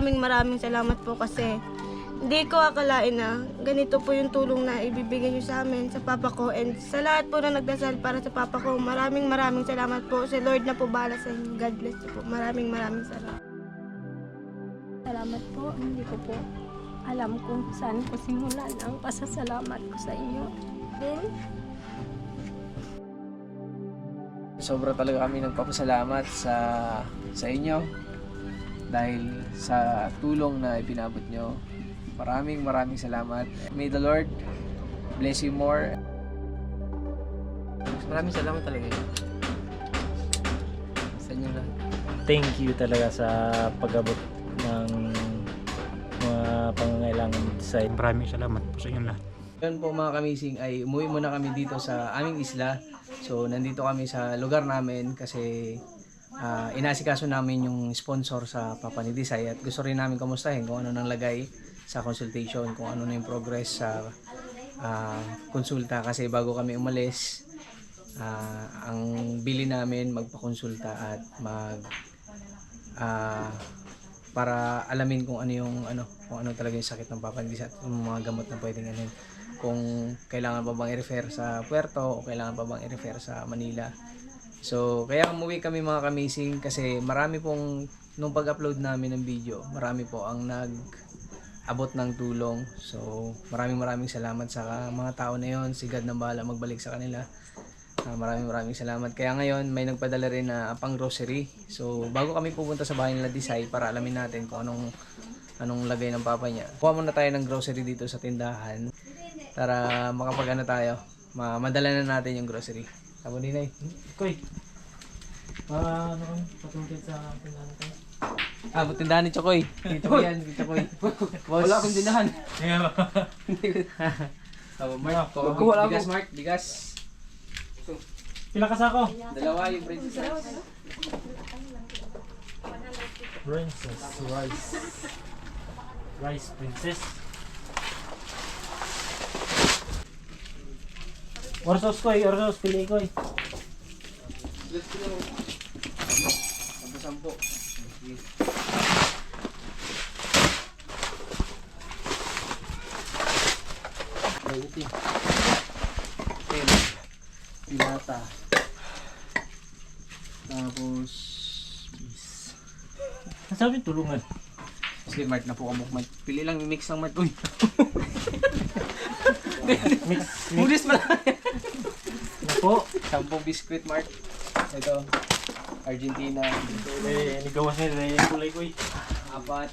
Maraming salamat po kasi hindi ko akalain na ganito po yung tulong na ibibigay niyo sa amin, sa papa ko, and sa lahat po na nagdasal para sa papa ko. Maraming salamat po. Si Lord na po bahala sa inyo. God bless you po. Maraming salamat. Salamat po. Hindi ko po alam kung saan ko simulan ang pasasalamat ko sa inyo. Then, Sobra talaga kami nagpapasalamat sa inyo dahil sa tulong na ipinabot nyo. Maraming salamat. May the Lord bless you more. Maraming salamat talaga sa inyo lahat. Thank you talaga sa pag-abot ng mga pangangailangan sa Maraming salamat po sa inyong lahat. Yun po mga kamising ay umuwi muna kami dito sa aming isla. So nandito kami sa lugar namin kasi inasikaso namin yung sponsor sa Papa ni Desai at gusto rin namin kamustahin kung ano nang lagay sa consultation, kung ano na yung progress sa konsulta kasi bago kami umalis ang bili namin magpakonsulta at para alamin kung ano talaga yung sakit ng Papa ni Desai at yung mga gamot na pwedeng kung kailangan pa bang i-refer sa Puerto o kailangan pa bang i-refer sa Manila. So, kaya umuwi kami mga kamising kasi marami pong, nung pag-upload namin ng video, marami po ang nag-abot ng tulong. So, maraming salamat sa mga tao na yon. Si God na bahala magbalik sa kanila. Maraming salamat. Kaya ngayon, may nagpadala rin na pang grocery. So, bago kami pupunta sa bahay nila Desai para alamin natin kung anong lagay ng papa niya. Kuha muna tayo ng grocery dito sa tindahan para makapag tayo. Madala na natin yung grocery. Tama din ay. Koy, patungkol sa tindahan tayo? Tindahan ni Chokoy. Dito ko yan, Chokoy. Wala akong tindahan. Mark, bigas Mark, bigas. Pila ka sako? Dalawa yung princess. Princess rice. Rice princess. Orsos koy, orsos pili koy. Let's go. Sampo. Ito. Pilata. Tapos bis. Sabi tulungan. Si Mart na po kamukmat. Pili lang mix ng Mart. Uy. Mix. Bulis pala. Na po. 10 biscuit Mart. Ito. Argentina. Nigawas nila yung kulay koy. 4.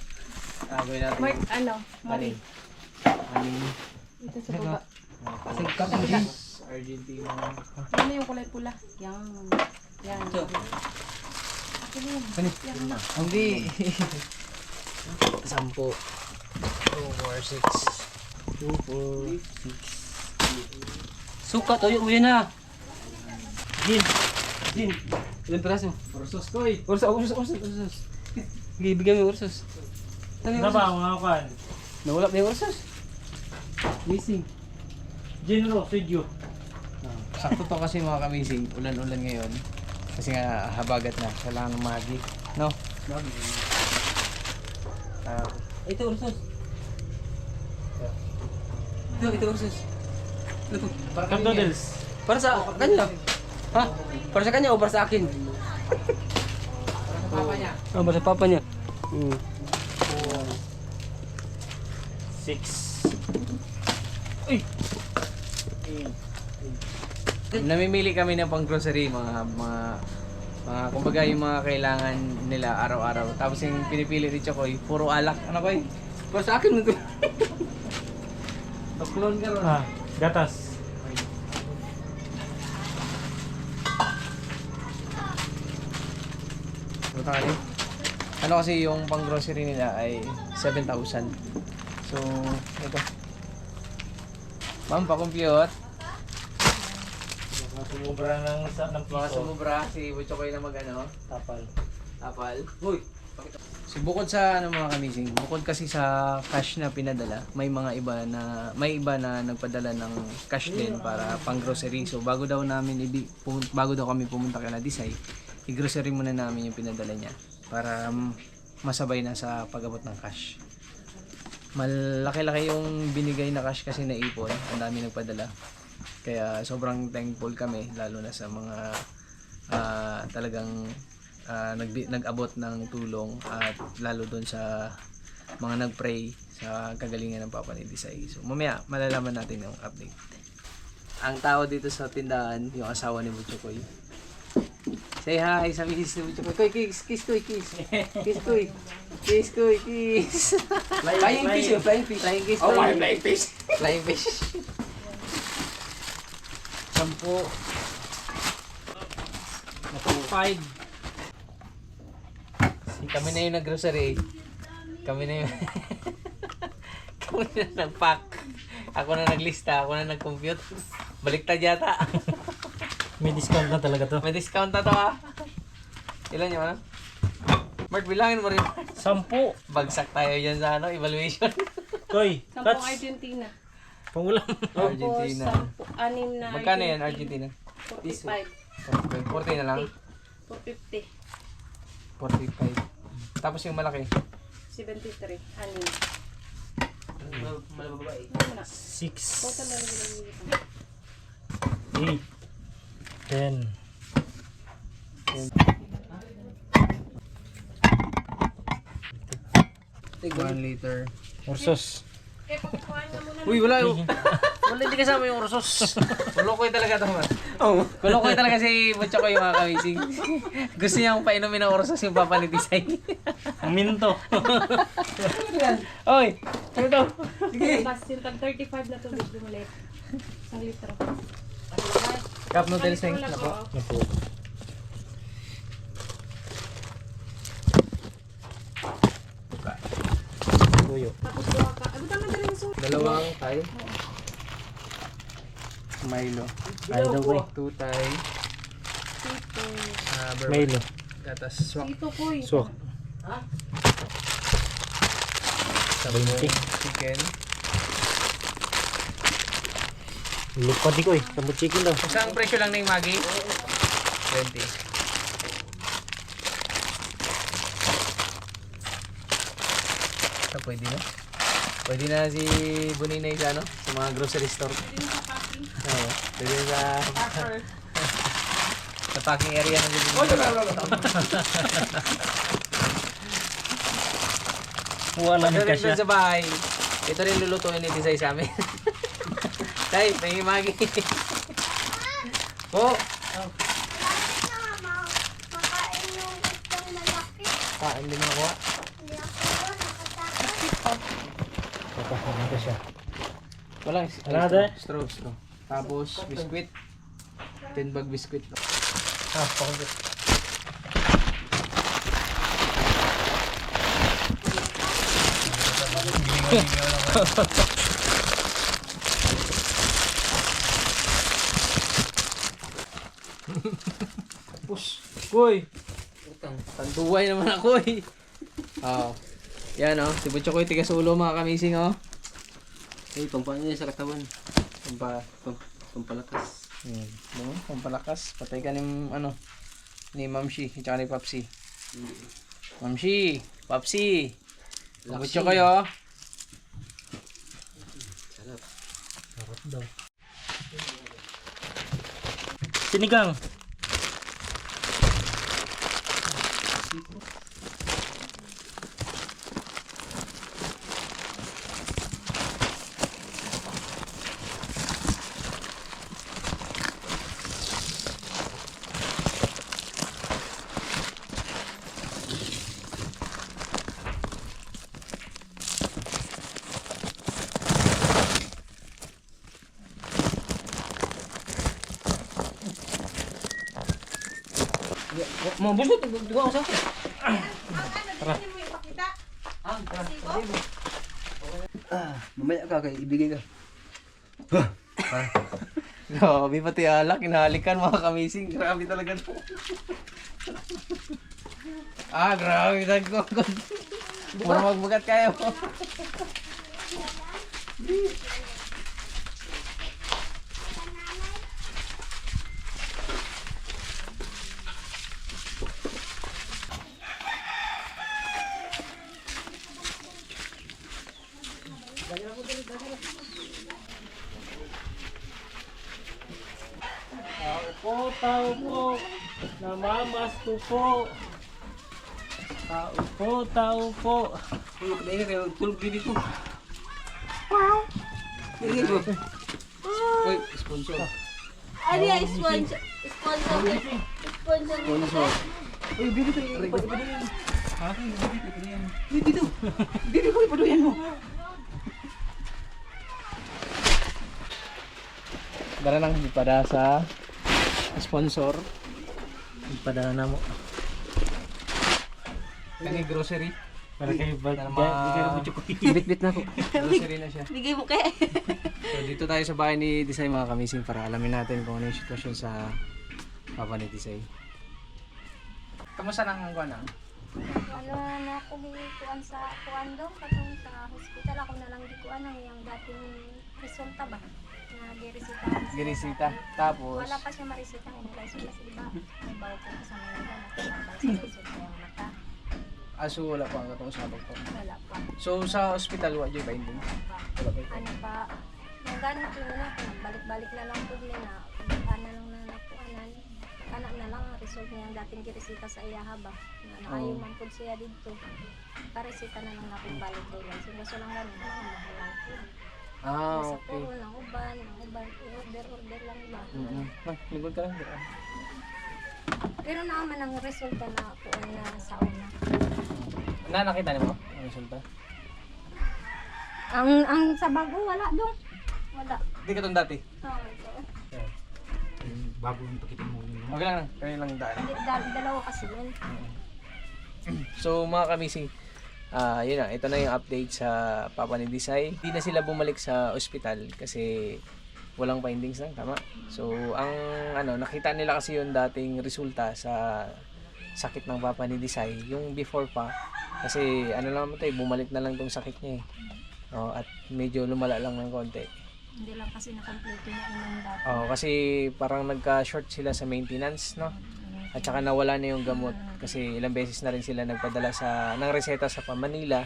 Gawin natin. Mark, Mari. Ito sa baba. Argentina. Ano yung kulay pula? Yan. Ito. Yan. Hindi. 10. 2, 4, 6. 2, 4, 6. Suka toyo mo yan ha. Gin. Ilan piraso? Ursos ko eh. Ursos. Bigyan mo ursos. Ano ba mga kan? Nawala na yung ursos. Missing. General studio. Sakto to kasi mga kamising. Ulan-ulan ngayon. Kasi nga habagat na. Kailangan magi. No? Ito ursos. Ito ursos. Ito. Cup noodles. Para sa kanya. Ha? Para sa kanya o para sa akin? Papa niya. Para sa papa niya. 6. Uy! Namimili kami ng pang grocery mga kumbaga yung mga kailangan nila araw-araw. Tapos yung pinipili ni Chokoy, puro alak. Ano koy? Para sa akin ito. Tuklon ka ron. Gatas. Ano kasi yung pang grocery nila ay 7,000. So, ito. Ma'am, pa-compute. Sumubra ng Mga piso. sumubra si Chokoy na mag-ano. Tapal. Apal. Hoy. So bukod sa mga kamising, bukod kasi sa cash na pinadala, may iba na nagpadala ng cash din para pang grocery. So bago daw kami pumunta kay Desai, i-grocery muna namin yung pinadala niya para masabay na sa pag-abot ng cash. Malaki-laki yung binigay na cash kasi naipon, ang dami nagpadala. Kaya sobrang thankful kami, lalo na sa mga talagang nag-abot ng tulong, at lalo doon sa mga nag-pray sa kagalingan ng Papa ni Desai. So mamaya malalaman natin yung update. Ang tao dito sa tindahan, yung asawa ni Butchokoy. Say hi sa misis ni Butchokoy. Koy, kiss, kiss, koy, kiss. Kiss, koy. Kiss, koy, kiss. Flying fish yun, flying fish. Flying kiss. Oh, flying fish. Flying fish. 10. 5. Kami na yung nag-grocery. Kami na yung kami na nag-pack. Ako na naglista, ako na nag-compute. Baliktad yata. May discount na talaga to. May discount na to ha. Ilan yung ano? Mart, bilangin mo rin. 10. Bagsak tayo dyan sa ano, evaluation. Koy, Sampung touch. Argentina. Pangulam. Argentina. Anim na Magkano yan, Argentina? 45. 40 na lang. 450. 45. Tapos yung malaki. 73. Anim. Malababae. 6, Total na rin yung 8, 10. Take 1 liter. Ursos. Uy, wala yung... Wala, hindi kasama yung ursos. Kulokoy talaga ito, man. Oh. Kulokoy talaga si Butchokoy yung mga kamising. Gusto niya akong painumin ng ursos yung Papa ni Desai. Ang minto. Oy, ano to? Sige. Tapos yung tag 35 na tubig bumulit. 1 litro. Cup noodles na na po. Napo. Tuyo. Tapos buha ka. Ano tama na rin yung Dalawang Thai. Milo. Milo, boy. 2 Thai. Milo. Gatas swak. Ito ko eh. So, 20. Chicken. Lupa di ko eh. Sambo chicken daw. Isang presyo lang na yung Maggi? 20. Pwede na. Pwede na si Buninay sa ano? Sa mga grocery store. Oo. Pwede sa... sa packing area ng Wala Ito ni rin kasya. doon sa bahay. Ito rin lulutuin ni Desai sa amin. Tay, tingin Maggi. Po. Kain din ako. Wala ni kasya. Wala. Another? Straw. Tapos, biskwit. 10 bag biskwit. Ah, pakagit. Push. Kuy. Tanduay naman ako eh. Oo. Yan oh. Si Butchokoy tigas ulo mga kamising oh. Ay, pampano niya sa katawan. Pampalakas. No, pampalakas. Patay ka ni ano ni Mamshi at saka ni Papsi. Mamshi, Papsi. Butchokoy oh. Sarap. Sarap daw. Sinigang. Mau busut, dua usah. Mamaya ka kay ibigay ka. Grabe pati alak, hinahalikan mga kamising. Grabe talaga to. Grabe talaga. Puro magbugat kayo. Tao po. Namamasto po. Tao po. Tulog na yun, tulog din dito. Dito. Uy, sponsor. Ano yan? Sponsor. Sponsor. Sponsor. Uy, dito. Ha? Dito. Dito ko ipaduyan mo. Dala nang pada sa sponsor. Padala na mo. Kani grocery. Para kayo ba? Para Di kayo mo chukoy. Bit-bit na ako. Grocery na siya. Bigay mo kaya. So dito tayo sa bahay ni Desay mga kamising para alamin natin kung ano yung sitwasyon sa papa ni Desay. Kamusta nang ang kuwan? Ano na ako gikuan sa kuan doon, katong sa hospital ako na lang gikuan ang yung dating resulta ba na giresita. Ginisita. Tapos Wala pa siya maresita ng license kasi diba? May bago po sa Manila na tinabay sa resulta yung mata. aso wala pa ang katong sabag ko. Wala pa. So sa ospital wa jud finding. Wala pa. Ano pa, yung ganit yun na, balik-balik na lang po din na, ano lang na nakuanan. Kana na lang ang result niya ang dating giresita sa iyaha ba. Na naayon man po siya dito. Paresita na lang natin balik kay license. Gusto lang ganun, mahalang po. Ah, Sa okay. puro ng uban, order lang ba. Lingkod ka lang. Dira. Pero naaman ang resulta na kuan na sa una. Nakita niyo mo ang resulta? Ang sa bago wala dong. Wala. Di ka tong dati. Oh, ito. Bago yung pakitin mo yun. Okay lang, kayo lang daan. Dalawa kasi yun. So mga kamising, yun na, ito na yung update sa papa ni Desay. Hindi na sila bumalik sa ospital kasi walang findings lang, tama? So ang nakita nila kasi yung dating resulta sa sakit ng papa ni Desay, yung before pa. Kasi lang mo bumalik na lang tong sakit niya eh. Oh, at medyo lumala lang ng konti. Hindi lang kasi na-complete yung unang dati. Oh, kasi parang nagka-short sila sa maintenance, no? At saka nawala na yung gamot kasi ilang beses na rin sila nagpadala ng reseta sa Manila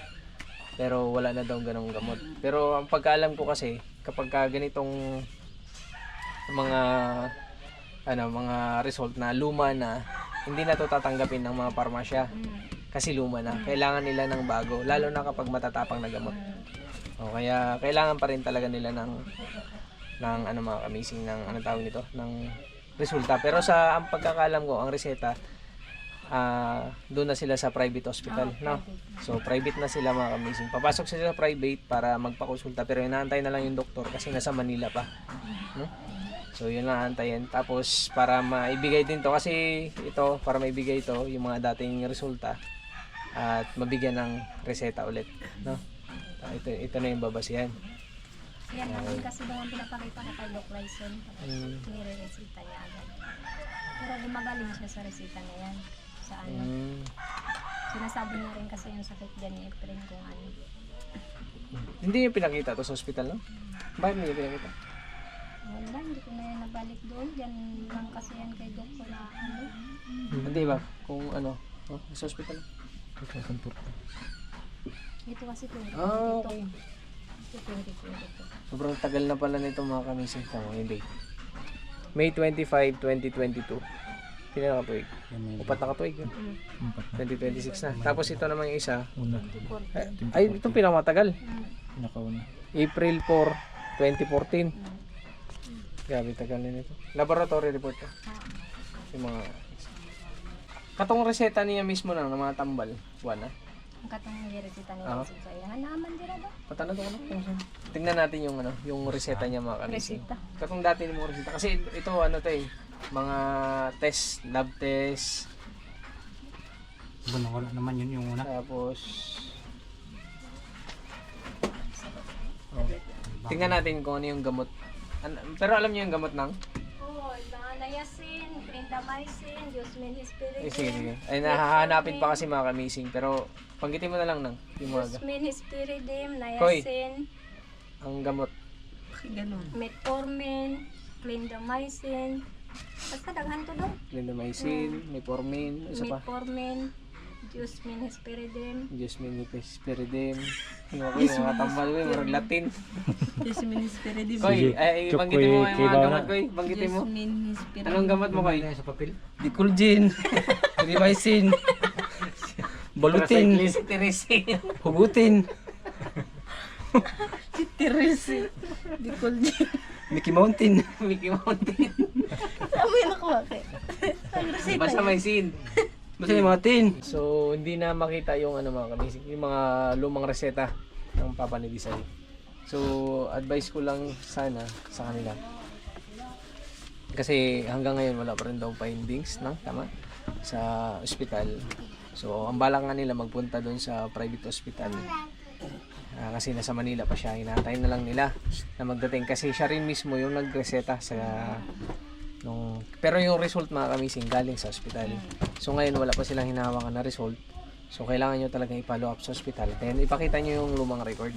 pero wala na daw ganong gamot. Pero ang pagkaalam ko kasi kapag ganitong mga result na luma na, hindi na to tatanggapin ng mga parmasya kasi luma na. Kailangan nila ng bago lalo na kapag matatapang na gamot. O, kaya kailangan pa rin talaga nila ng mga kamising ng tawag nito ng resulta. Pero ang pagkakalam ko, ang reseta doon na sila sa private hospital, no? So private na sila mga kamising. Papasok sila sa private para magpakonsulta pero inaantay na lang yung doktor kasi nasa Manila pa. No? So yun lang antayin. Tapos para maibigay din to kasi ito para maibigay ito yung mga dating resulta at mabigyan ng reseta ulit, no? Ito na yung babasihan. Yan naman kasi doon ang pinapakita ko kay Doc Lyson. Nire-resita niya agad. Pero gumagaling siya sa resita na yan. Sa ano. Sinasabi niya rin kasi yung sakit dyan ni Efren kung ano. Hindi niyo pinakita to sa hospital, no? Bakit niyo pinakita? Wala, hindi ko na yan nabalik doon. Yan lang kasi yan kay Doc ko na ano. Hindi ba? Kung sa hospital. Ito kasi ito. Okay. Ito 2022. Sobrang tagal na pala nito mga kamising. Tama yung date. May 25, 2022. Pinakatuig. Upat na katuig yun. 2026 na. Tapos ito naman yung isa. Una. Ay, itong pinakamatagal. Pinakauna. April 4, 2014. Grabe tagal na nito. Laboratory report to. Yung mga... Katong reseta niya mismo ng mga tambal. Buwan na. Ang katong niresita niya sa iya. Hanaman dira ba? Patanong ko tingnan natin yung reseta niya mga kamising. Reseta. Katong dati ni mo reseta. Kasi ito mga test, lab test. Wala naman yun yung una. Tapos tingnan natin kung ano yung gamot. Pero alam niyo yung gamot ng? Oo, niacin, clindamycin, Diosmin Hesperidine. Sige. Ay nahahanapin pa kasi mga kamising. Pero panggitin mo na lang yung mga Diosmin Hesperidine, Koy. niacin, ang gamot. metformin, clindamycin. Basta daghan to doon. Clindamycin, metformin, isa pa. Metformin, Diyos minis peridem. Diyos minipes peridem. Ano ko yung mga tambal ko, yung Latin. Yes, Minister Di Koy, ay Chok, banggitin mo Koy, yung kay mga Bawa. gamot, Koy. Banggitin mo. Minister. Anong gamot mo, Koy? Sa papel. Dikulgin. Ribaisin. Balutin. Tirisin. Hugutin. Teresi. Di Kulji. Mickey Mountain. Mickey Mountain. Saan mo yung nakuha kay? Ang resita Basta yun. may sin. Basta may mga tin. So, hindi na makita yung ano mga kamising, yung mga lumang reseta ng Papa ni Disay. So, advice ko lang sana sa kanila. Kasi hanggang ngayon wala pa rin daw findings, no? Tama? Sa ospital. So, ang balak nga nila magpunta doon sa private hospital. Kasi nasa Manila pa siya, hinahantay na lang nila na magdating kasi siya rin mismo yung nagreseta sa pero yung result mga kamising galing sa ospital. So ngayon wala pa silang hinahawakan na result. So kailangan nyo talaga i-follow up sa ospital. Then ipakita nyo yung lumang record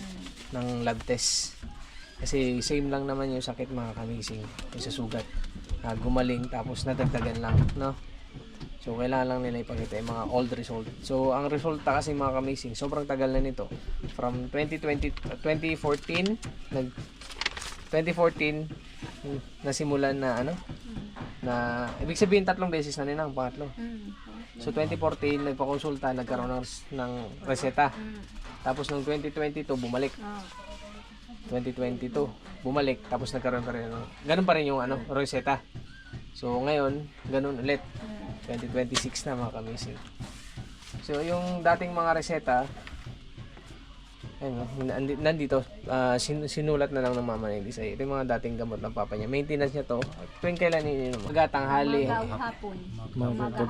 ng lab test. Kasi same lang naman yung sakit mga kamising, yung sa sugat. Gumaling tapos nadagdagan lang, no? So kailangan lang nila ipakita yung mga old result. So ang resulta kasi mga kamising, sobrang tagal na nito. From 2014 nasimulan na ano? Na ibig sabihin 3 beses na nila ang pangatlo. So 2014 nagpa-konsulta, nagkaroon ng reseta. Tapos noong 2022 bumalik. 2022 bumalik tapos nagkaroon pa rin ganun pa rin yung ano, reseta. So ngayon, ganun ulit. 2026 na mga kamising. So yung dating mga reseta, ayun, nandito, sinulat na lang ng mama ni Disay. Ito yung mga dating gamot ng papa niya. Maintenance niya to. Tuwing kailan iniinom mo? Tanghali. Hapon.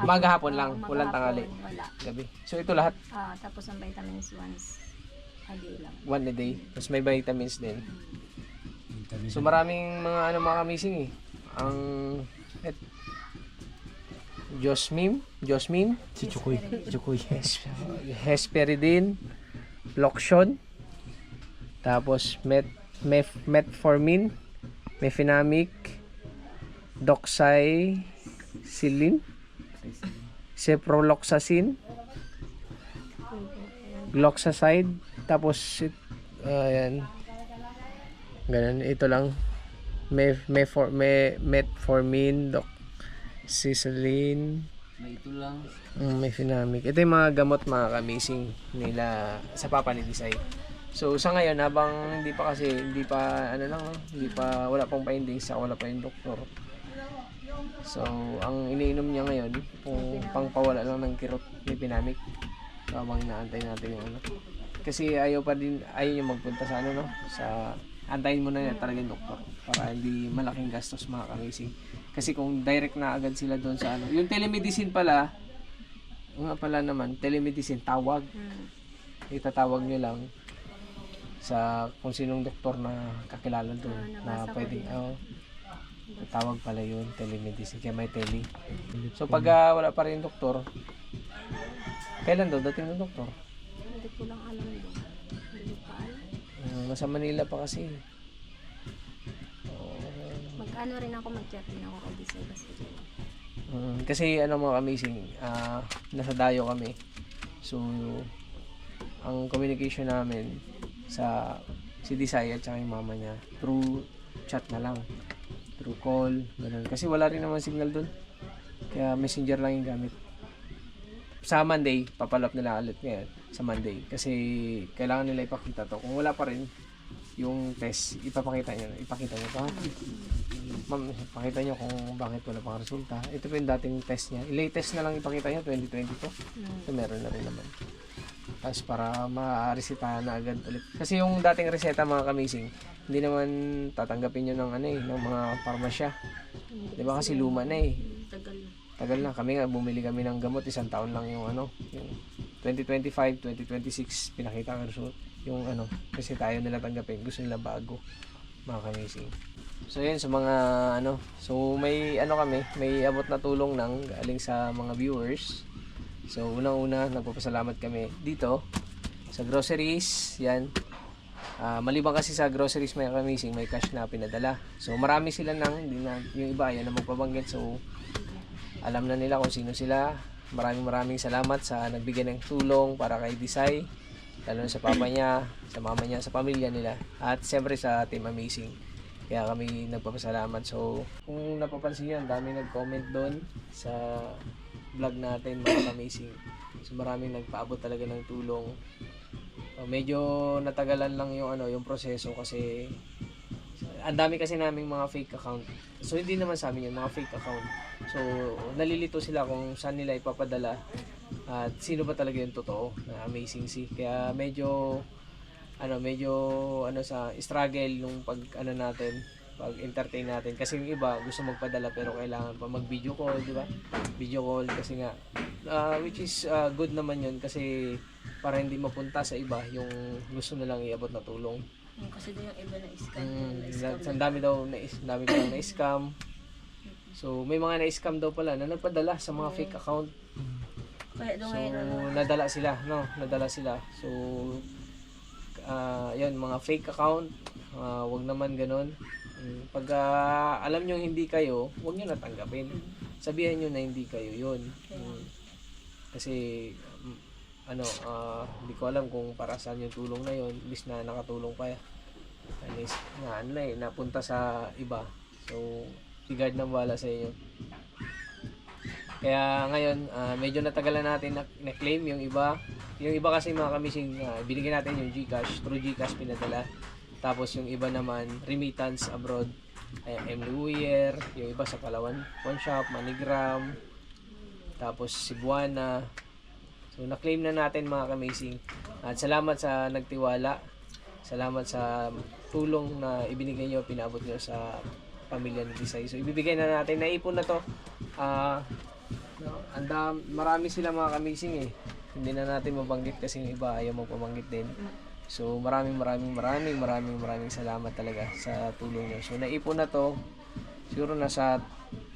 Umaga hapon lang. Walang tanghali. Wala. Gabi. So ito lahat, Tapos ang vitamins once a day lang. 1 a day. Tapos may vitamins din. So maraming mga ano mga kamising eh. Ang Josmine, Si Chukoy. Hesperidin, Loction, tapos Metformin, Mefenamic, Doxycycline, Ceproloxacin, Gloxacide, tapos ayan. Ganun, ito lang. Metformin, Doxycycline, Ito lang. Mefenamic. Ito yung mga gamot mga kamising nila sa Papa ni Disay. So sa ngayon habang hindi pa ano lang, no? Wala pang findings, wala pa yung doktor. So ang iniinom niya ngayon kung pangpawala lang ng kirot ni Pinamic. So habang inaantay natin yung ano. Kasi ayaw niya magpunta sa ano, no? Sa antayin mo na yan talaga yung doktor para hindi malaking gastos mga kamising. Kasi kung direct na agad sila doon sa ano. Yung telemedicine pala, telemedicine, tawag. Itatawag nyo lang sa kung sinong doktor na kakilala doon na pwede. Tawag pala yun, telemedicine. Kaya may tele. So pag wala pa rin doktor, kailan daw dating ng doktor? Hindi ko lang alam doon. Hindi pa alam. Nasa Manila pa kasi. Mag-ano rin ako, mag-chat din ako kay Disay kasi. Kasi ano mga amazing, nasa dayo kami. So ang communication namin sa si Disay at saka yung mama niya through chat na lang, through call, ganun. Kasi wala rin naman signal dun, kaya messenger lang yung gamit. Sa Monday, papalap nila ulit ngayon sa Monday kasi kailangan nila ipakita to. Kung wala pa rin yung test, ipakita nyo pa. Ma'am, pakita nyo kung bakit wala pang resulta. Ito po yung dating test niya. I-latest na lang ipakita nyo, 2022. So, meron na rin naman. Tapos para ma-resetahan na agad ulit. Kasi yung dating reseta mga kamising, hindi naman tatanggapin nyo ng ng mga parmasya. Di ba kasi luma na eh. Tagal na. Kami nga, bumili kami ng gamot, 1 taon lang yung yung 2025, 2026, pinakita ang result. Yung kasi tayo nila tanggapin, gusto nila bago, mga kamising. So yun, sa mga so may kami, may abot na tulong ng galing sa mga viewers. So unang-una, nagpapasalamat kami dito sa groceries, yan. Maliban kasi sa groceries may kamising, may cash na pinadala. So marami sila yung iba yan na magpabanggit. So alam na nila kung sino sila, maraming salamat sa nagbigay ng tulong para kay Desai, lalo na sa papa niya, sa mama niya, sa pamilya nila, at siyempre sa Team Amazing. Kaya kami nagpapasalamat. So, kung napapansin nyo, ang dami nag-comment doon sa vlog natin, mga Amazing. So, maraming nagpaabot talaga ng tulong. Medyo natagalan lang yung proseso kasi ang dami kasi naming mga fake account. So, hindi naman sa amin yun, mga fake account. So, nalilito sila kung saan nila ipapadala at sino ba talaga yung totoo na Amazing Si. Kaya medyo sa struggle nung pag entertain natin kasi yung iba gusto magpadala pero kailangan pa mag video call, di ba? Video call kasi nga which is good naman yun kasi para hindi mapunta sa iba yung gusto nilang iabot na tulong. Kasi daw yung iba Ang dami daw na scam. So may mga na scam daw pala na nagpadala sa mga fake account. Kaya So nadala sila. So yun, mga fake account, wag naman ganun. Pag alam nyo hindi kayo, wag nyo natanggapin. Sabihan nyo na hindi kayo yun. Kasi hindi ko alam kung para saan yung tulong na yun, bis na nakatulong pa napunta sa iba. So si God nang bahala sa inyo. Kaya ngayon, medyo natagalan natin na claim yung iba. Yung iba kasi mga kamising, binigyan natin yung GCash, through GCash pinadala. Tapos yung iba naman, remittance abroad. Emily, yung iba sa Palawan Pawn Shop, Manigram, tapos Cebuana. So na-claim na natin mga kamising. At salamat sa nagtiwala. Salamat sa tulong na ibinigay nyo, pinabot nyo sa pamilya ni Desai. So ibibigay na natin, naipon na to. Marami sila mga kamising Hindi na natin mabanggit kasi yung iba ayaw magpabanggit din. So maraming salamat talaga sa tulong nyo. So naipon na to. Siguro nasa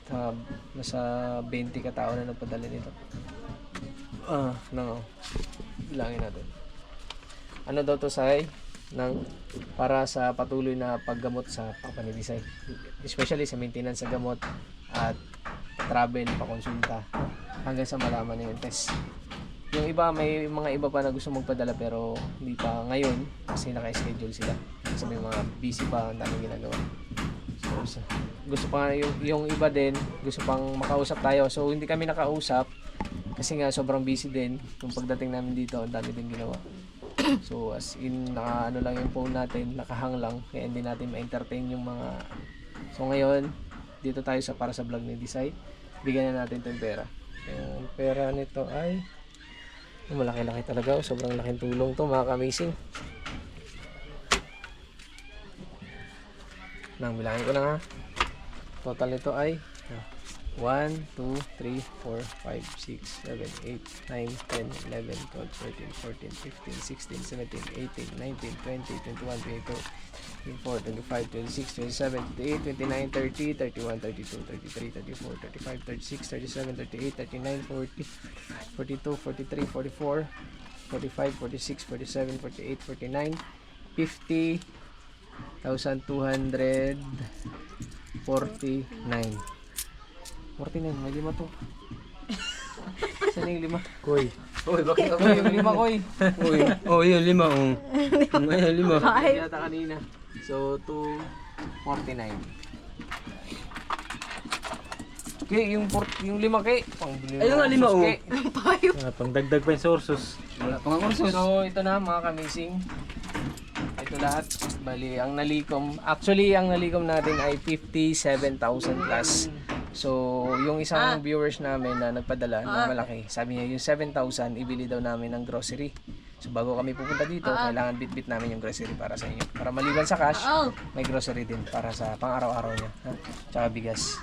20 katao na nagpadala nito. Bilangin natin. Ano daw to, Sai? Para sa patuloy na paggamot sa papa ni Desai. Especially sa maintenance sa gamot at travel, pakonsulta hanggang sa malaman na yung test. Yung iba, may mga iba pa na gusto magpadala pero hindi pa ngayon kasi naka-schedule sila. Kasi may mga busy pa, ang daming ginagawa. So, gusto pa yung iba din, gusto pang makausap tayo. So, hindi kami nakausap kasi nga sobrang busy din. Yung pagdating namin dito, ang dami din ginawa. So, as in, lang yung phone natin, nakahang lang. Kaya hindi natin ma-entertain yung mga... So, ngayon, dito tayo para sa vlog ni Desai. Bigyan na natin itong pera. Yung pera nito ay... malaki-laki talaga. Sobrang laking tulong to mga ka-amazing. Bilangin ko na ha. Total nito ay 1, 2, 3, 4, 5, 6, 7, 8, 9, 10, 11, 12, 13, 14, 15, 16, 17, 18, 19, 20, 21, 22, 24, 25, 26, 27, 28, 29, 30, 31, 32, 33, 34, 35, 36, 37, 38, 39, 40, 42, 43, 44, 45, 46, 47, 48, 49, 50, 1,249. 49, may 5 to. Saan yung 5? Koy. Uy, bakit ako yung 5, koy? Uy. Oh, yun 5. Ayun 5. Yata kanina. So, 249. Okay, yung 5 kay. Ayun nga, 5, oh. Pangdagdag pa yung sources. Wala pang kursos. So, ito na mga kamising. Ito lahat. Bali, ang nalikom. Actually, ang nalikom natin ay 57,000 plus. So, yung isang viewers namin na nagpadala na malaki, sabi niya yung 7,000 ibili daw namin ng grocery. So, bago kami pupunta dito, kailangan bit-bit namin yung grocery para sa inyo. Para maliban sa cash, may grocery din para sa pang-araw-araw niya. Tsaka bigas.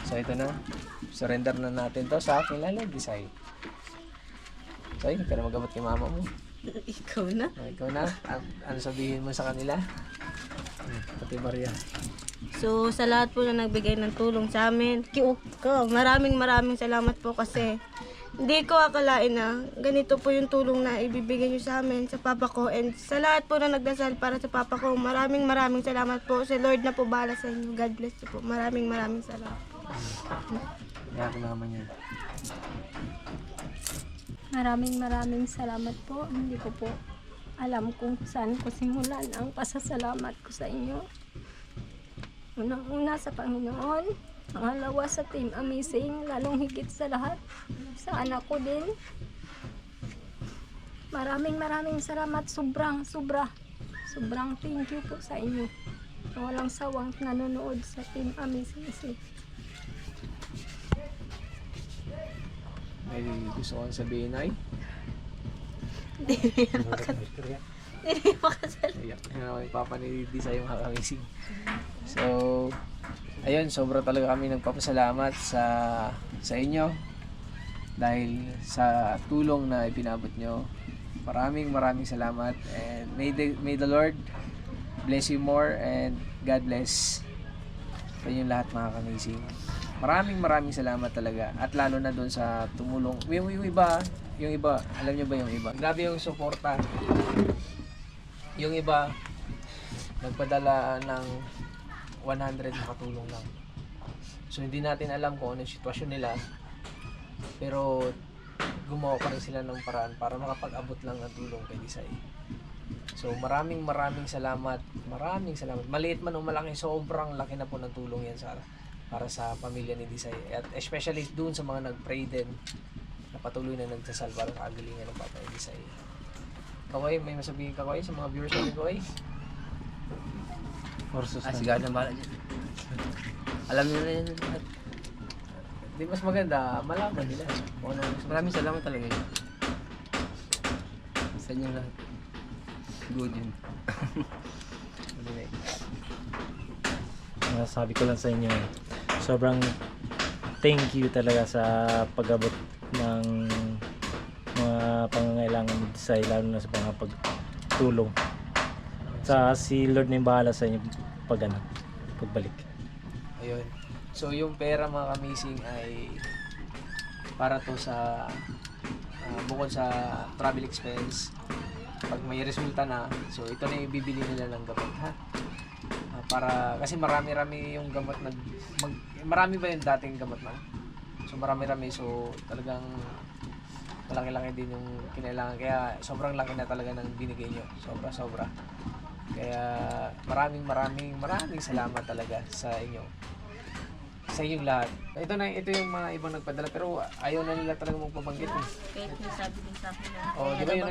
So, ito na. Surrender na natin to sa akin lalo, Desai. So, hindi ka na magamot kay mama mo. Ikaw na. Ikaw na. Ano sabihin mo sa kanila? Pati Maria. So, sa lahat po na nagbigay ng tulong sa amin, maraming salamat po kasi hindi ko akalain na ganito po yung tulong na ibibigay nyo sa amin, sa papa ko. And sa lahat po na nagdasal para sa papa ko, maraming salamat po. Si Lord na po bahala sa inyo. God bless you po. Maraming salamat. Kaya ako naman yan. Maraming salamat po. Hindi ko po alam kung saan ko simulan ang pasasalamat ko sa inyo. Unang-una sa Panginoon, pangalawa sa Team Amazing, lalong higit sa lahat, sa anak ko din. Maraming salamat. Sobrang thank you po sa inyo. Walang sawang nanonood sa Team Amazing. May gusto kong sabihin ay Hindi pa kasal. iyak na ako yung papa ni Desai mga kamising. So, ayun, sobra talaga kami nagpapasalamat sa inyo dahil sa tulong na ipinabot nyo. Maraming salamat, and may the Lord bless you more, and God bless sa inyong lahat mga kamising. Maraming salamat talaga, at lalo na doon sa tumulong. Yung iba, alam nyo ba yung iba? Grabe yung suporta. Yung iba, nagpadala ng 100 na katulong lang. So hindi natin alam kung ano yung sitwasyon nila, pero gumawa pa rin sila ng paraan para makapag-abot lang ng tulong kay Desai. So maraming salamat. Maliit man o malaki, sobrang laki na po ng tulong yan para sa pamilya ni Desai. At especially doon sa mga nag-pray din, na patuloy na nagsasal para sa kagalingan ng Papa ni Desai. Kaway, may masabihin ka, Kaway, sa mga viewers natin, Kaway? Orsos Ah, na. sige na bala dyan. Alam niyo na yan. Di mas maganda, malaman nila. Kung ano gusto. Maraming salamat talaga yun. Sa inyo lahat. Good yun. Sabi ko lang sa inyo, sobrang thank you talaga sa pag-abot ng mga pangangailangan ni Desai, lalo na sa mga pagtulong. Si Lord na yung bahala sa inyo pagbalik. Ayun. So yung pera mga kamising ay para to sa bukod sa travel expense. Pag may resulta na, so ito na yung bibili nila ng gamot, ha? Para kasi marami yung gamot marami ba yung dating gamot na? So marami, so talagang malaki-laki din yung kinailangan, kaya sobrang laki na talaga ng binigay nyo, sobra. Kaya maraming salamat talaga sa inyong lahat. Ito yung mga ibang nagpadala, pero ayaw na nila talaga magpabanggit eh. Kahit nasabi din sa akin na Di ba yun,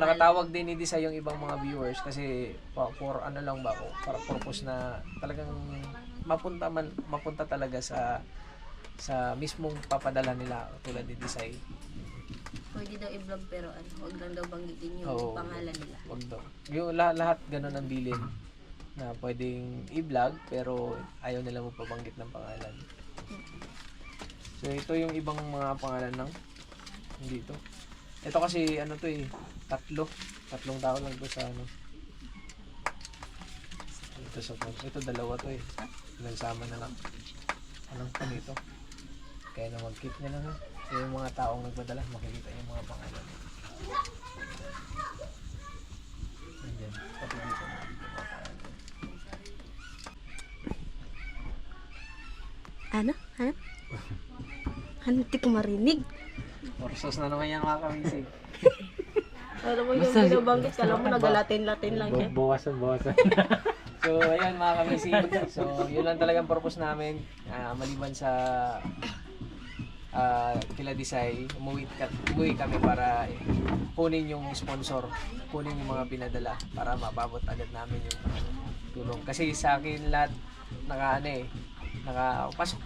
nakatawag din ni Desai yung ibang mga viewers kasi for ano lang ba ako, para purpose na talagang mapunta talaga sa mismong papadala nila tulad ni Desai. pwede daw i-vlog pero huwag lang daw banggitin yung Oo. pangalan nila. Wag daw. Yung lahat ganun ang bilin na pwedeng i-vlog pero ayaw nila magpabanggit ng pangalan. So ito yung ibang mga pangalan ng dito. Ito kasi ano to eh, tatlong tao lang to sa ano. Ito dalawa to eh. Nagsama na lang. Anong pa nito? Kaya na mag-keep nila na. So, yung mga taong nagpadala, makikita yung mga pangalan. Ayan, pati dito makikita mga pangalan. Ano? Hindi ko marinig. Orsos na naman yan mga kamisig. Ano mo yung binabanggit? Kala mo nag-Latin lang siya. Bawasan. So, ayan mga kamisig. So, yun lang talagang purpose namin. Maliban sa kila Desai, umuwi kami para kunin yung sponsor, kunin yung mga pinadala para mababot agad namin yung tulong. Kasi sa akin lahat pasok.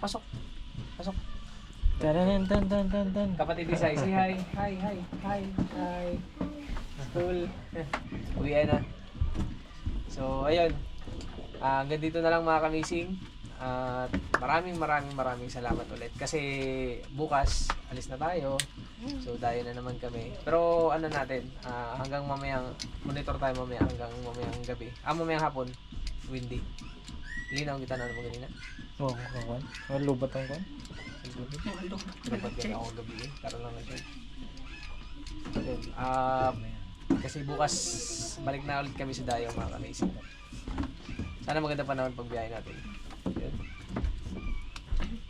Tan. Kapatid Desai, say hi. Hi. School. Uwian na. So, ayun. Hanggang dito na lang mga kamising. At maraming salamat ulit. Kasi bukas, alis na tayo. So, dayo na naman kami. Pero ano natin, hanggang mamayang, monitor tayo mamaya hanggang mamayang gabi. Mamayang hapon, windy. Linaw kita na naman ganina. Oo, kawan. Lubat ang kawan. Dapat yan ako gabi eh. Karoon lang na siya. Yun. Kasi bukas, balik na ulit kami sa Dayo mga kamising. Sana maganda pa naman pagbiyahe natin. Yun.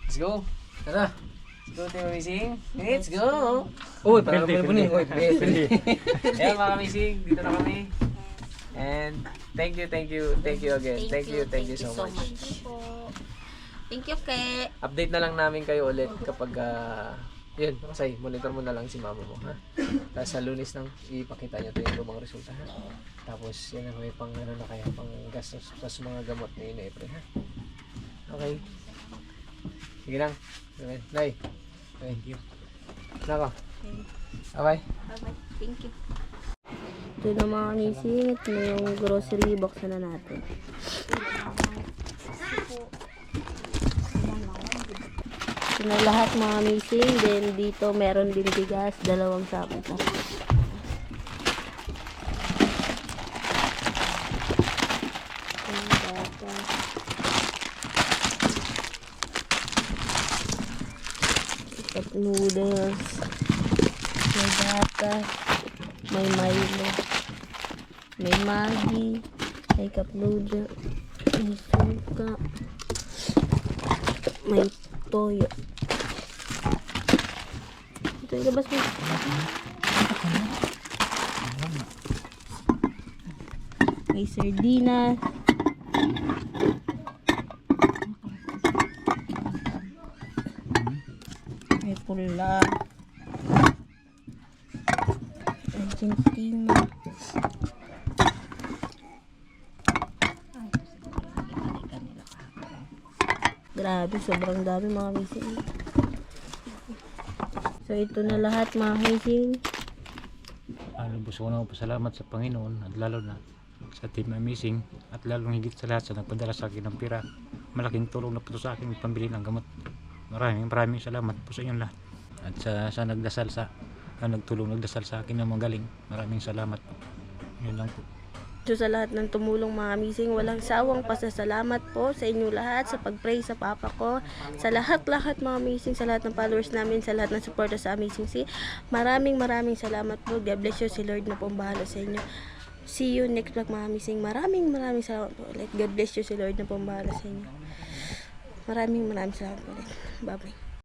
Let's go! Tara! Go, Team Amazing. Let's go! Uy, parang punin. Uy, pwede. Ayan mga Amazing, dito na kami. And thank you again. Thank you so much. Thank you, Ke. Update na lang namin kayo ulit kapag yun, say, monitor mo na lang si mama mo, ha? Tapos sa Lunes nang ipakita niyo to yung lumang resulta, ha? Tapos yan na may pang ano na kaya, pang gastos sa mga gamot ni April, ha? Okay. Sige lang. Nay. Thank you. Nako. Bye-bye. Bye-bye. Thank you. Ito na mga nising. Ito na yung grocery box na natin. Ito na lahat mga missing. Then dito meron din bigas. 2 sako pa. Cup noodles. May gatas. May Milo. May Maggi. May cup noodle. May suka. May toyo. Ito yung labas mo. May sardinas. May pula. Argentina. Grabe, sobrang dami mga missing. So ito na lahat mga missing. Lubos ko na pasalamat sa Panginoon at lalo na sa Team Amazing at lalong higit sa lahat sa nagpadala sa akin ng pira. Malaking tulong na po sa akin pambili ng gamot. Maraming salamat po sa inyong lahat. At sa nagdasal nagdasal sa akin ng magaling. Maraming salamat po. Yun lang po. So sa lahat ng tumulong mga missing, walang sawang pasasalamat po sa inyo lahat sa pag-pray sa papa ko, sa lahat mga missing, sa lahat ng followers namin, sa lahat ng supporter sa Amazing C. Maraming salamat po. God bless you. Si Lord na po ang bahala sa inyo. See you next vlog mga missing. Maraming salamat po ulit. God bless you. Si Lord na po ang bahala sa inyo. Maraming salamat po ulit. Bye bye.